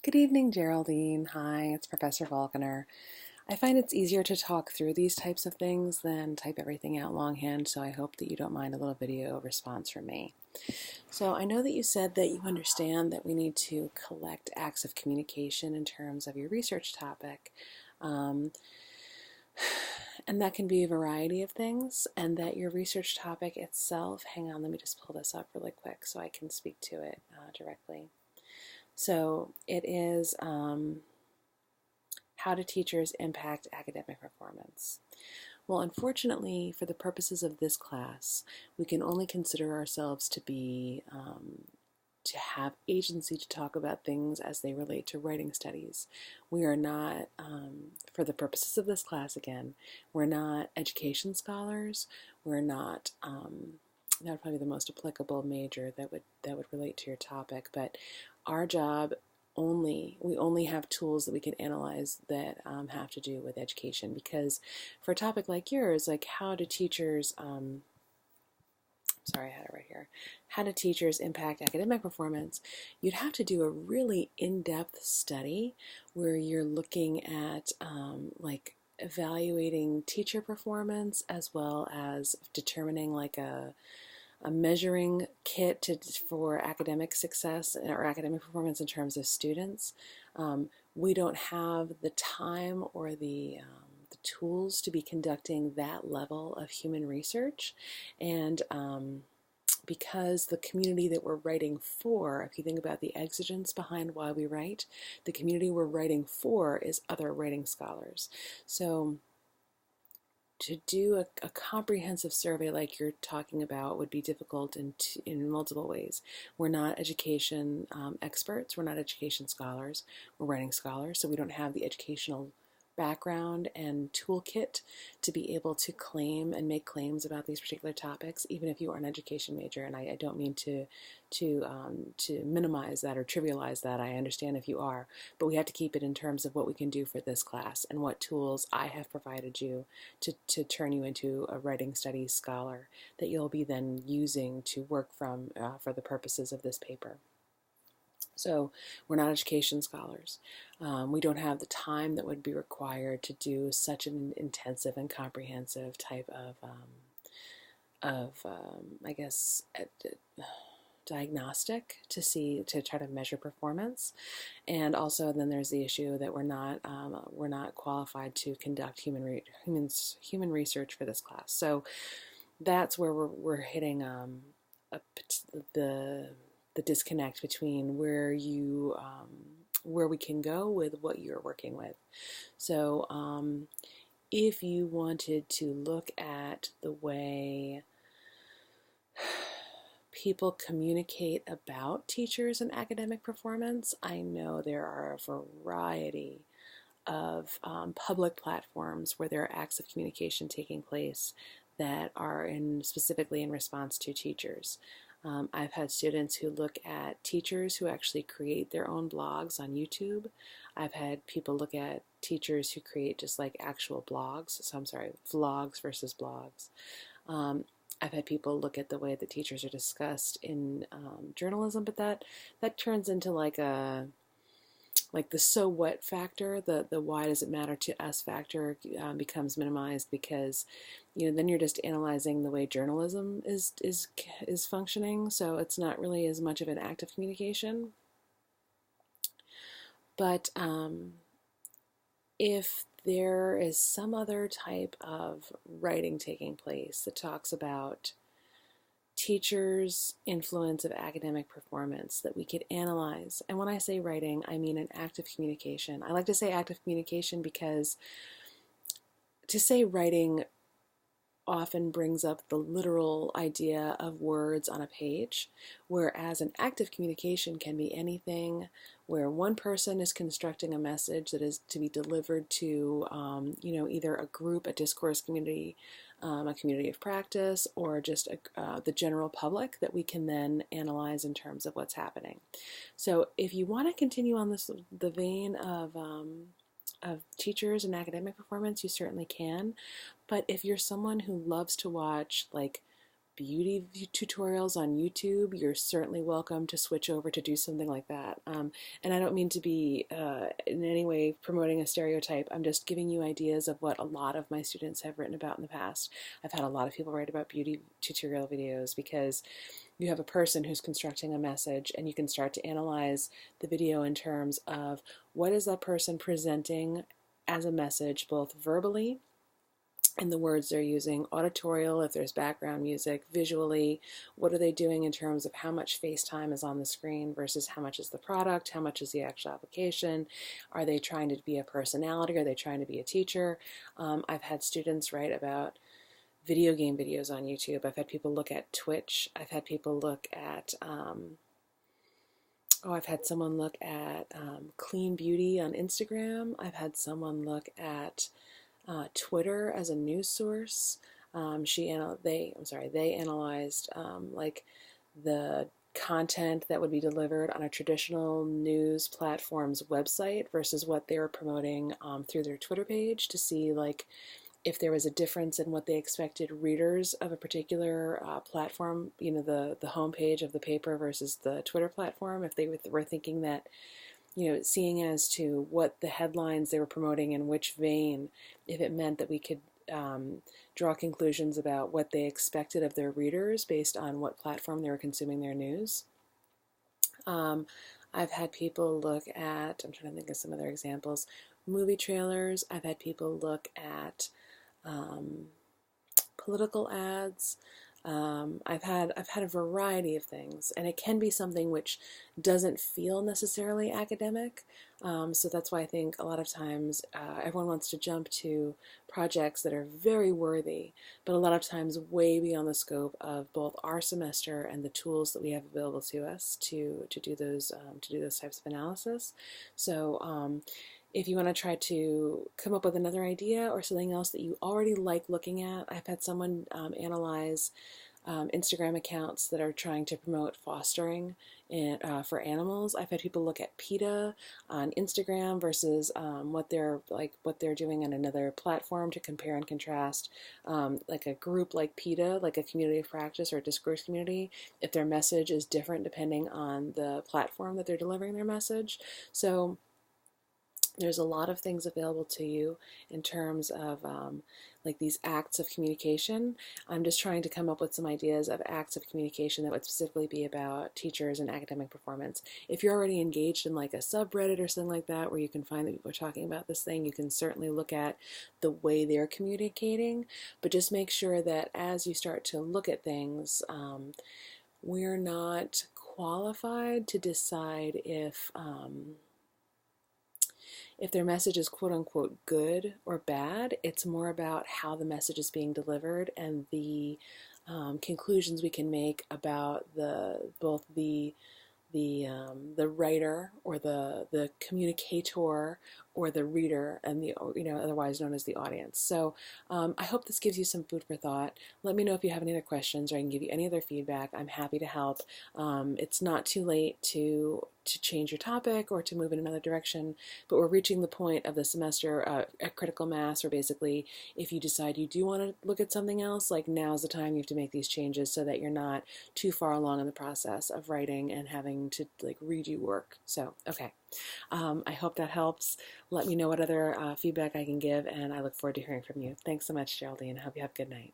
Good evening, Geraldine. Hi, it's Professor Falconer. I find it's easier to talk through these types of things than type everything out longhand, so I hope that you don't mind a little video response from me. So I know that you said that you understand that we need to collect acts of communication in terms of your research topic. Um, and that can be a variety of things, and that your research topic itself, hang on, let me just pull this up really quick so I can speak to it directly. So it is how do teachers impact academic performance? Well, unfortunately, for the purposes of this class, we can only consider ourselves to have agency to talk about things as they relate to writing studies. We are not, for the purposes of this class again, we're not education scholars. We're not. That would probably be the most applicable major that would relate to your topic. But our job we only have tools that we can analyze that have to do with education, because for a topic like yours, like how do teachers sorry, I had it right here. How do teachers impact academic performance? You'd have to do a really in-depth study where you're looking at like evaluating teacher performance as well as determining like a measuring kit for academic success or academic performance in terms of students. We don't have the time or the tools to be conducting that level of human research. And because the community that we're writing for, if you think about the exigence behind why we write, the community we're writing for is other writing scholars. So to do a comprehensive survey like you're talking about would be difficult in multiple ways. We're not education experts. We're not education scholars. We're writing scholars, so we don't have the educational background and toolkit to be able to claim and make claims about these particular topics, even if you are an education major. And I don't mean to minimize that or trivialize that. I understand if you are, but we have to keep it in terms of what we can do for this class and what tools I have provided you to turn you into a writing studies scholar that you'll be then using to work from for the purposes of this paper. So we're not education scholars. We don't have the time that would be required to do such an intensive and comprehensive type I guess, diagnostic to try to measure performance. And also then there's the issue that we're not qualified to conduct human research for this class. So that's where we're hitting the disconnect between where we can go with what you're working with. So if you wanted to look at the way people communicate about teachers and academic performance, I know there are a variety of public platforms where there are acts of communication taking place that are specifically in response to teachers. I've had students who look at teachers who actually create their own blogs on YouTube. I've had people look at teachers who create just like actual blogs. So I'm sorry, vlogs versus blogs. I've had people look at the way that teachers are discussed in journalism, but that turns into like the so what factor, the why does it matter to us factor becomes minimized, because then you're just analyzing the way journalism is functioning. So it's not really as much of an act of communication. But if there is some other type of writing taking place that talks about teachers' influence of academic performance that we could analyze. And when I say writing, I mean an active communication. I like to say active communication because to say writing often brings up the literal idea of words on a page, whereas an active communication can be anything where one person is constructing a message that is to be delivered to, either a group, a discourse community, a community of practice, or just the general public that we can then analyze in terms of what's happening. So if you want to continue on the vein of teachers and academic performance, you certainly can. But if you're someone who loves to watch like beauty tutorials on YouTube, you're certainly welcome to switch over to do something like that. And I don't mean to be in any way promoting a stereotype. I'm just giving you ideas of what a lot of my students have written about in the past. I've had a lot of people write about beauty tutorial videos because you have a person who's constructing a message, and you can start to analyze the video in terms of what is that person presenting as a message, both verbally in the words they're using, auditorial, if there's background music, visually, what are they doing in terms of how much face time is on the screen versus how much is the product, how much is the actual application, are they trying to be a personality, are they trying to be a teacher? I've had students write about video game videos on YouTube. I've had people look at Twitch. I've had people look at, I've had someone look at clean beauty on Instagram. I've had someone look at Twitter as a news source. They analyzed like the content that would be delivered on a traditional news platform's website versus what they were promoting through their Twitter page to see like if there was a difference in what they expected readers of a particular platform, the homepage of the paper versus the Twitter platform, if they were thinking that, seeing as to what the headlines they were promoting in which vein, if it meant that we could draw conclusions about what they expected of their readers based on what platform they were consuming their news. I've had people look at, I'm trying to think of some other examples, movie trailers. I've had people look at political ads. I've had a variety of things, and it can be something which doesn't feel necessarily academic. So that's why I think a lot of times everyone wants to jump to projects that are very worthy, but a lot of times way beyond the scope of both our semester and the tools that we have available to us to do those types of analysis. So if you want to try to come up with another idea or something else that you already like looking at, I've had someone analyze Instagram accounts that are trying to promote fostering for animals. I've had people look at PETA on Instagram versus what they're doing on another platform to compare and contrast. Like a group like PETA, like a community of practice or a discourse community, if their message is different depending on the platform that they're delivering their message. So there's a lot of things available to you in terms of like these acts of communication. I'm just trying to come up with some ideas of acts of communication that would specifically be about teachers and academic performance. If you're already engaged in like a subreddit or something like that where you can find that people are talking about this thing, you can certainly look at the way they're communicating, but just make sure that as you start to look at things, we're not qualified to decide if their message is quote unquote good or bad. It's more about how the message is being delivered and the conclusions we can make about both the writer or the communicator or the reader and the otherwise known as the audience. So I hope this gives you some food for thought. Let me know if you have any other questions or I can give you any other feedback. I'm happy to help. It's not too late to change your topic or to move in another direction, but we're reaching the point of the semester at critical mass where basically if you decide you do want to look at something else, like now's the time you have to make these changes so that you're not too far along in the process of writing and having to like redo work. So, okay. I hope that helps. Let me know what other feedback I can give, and I look forward to hearing from you. Thanks so much, Geraldine. I hope you have a good night.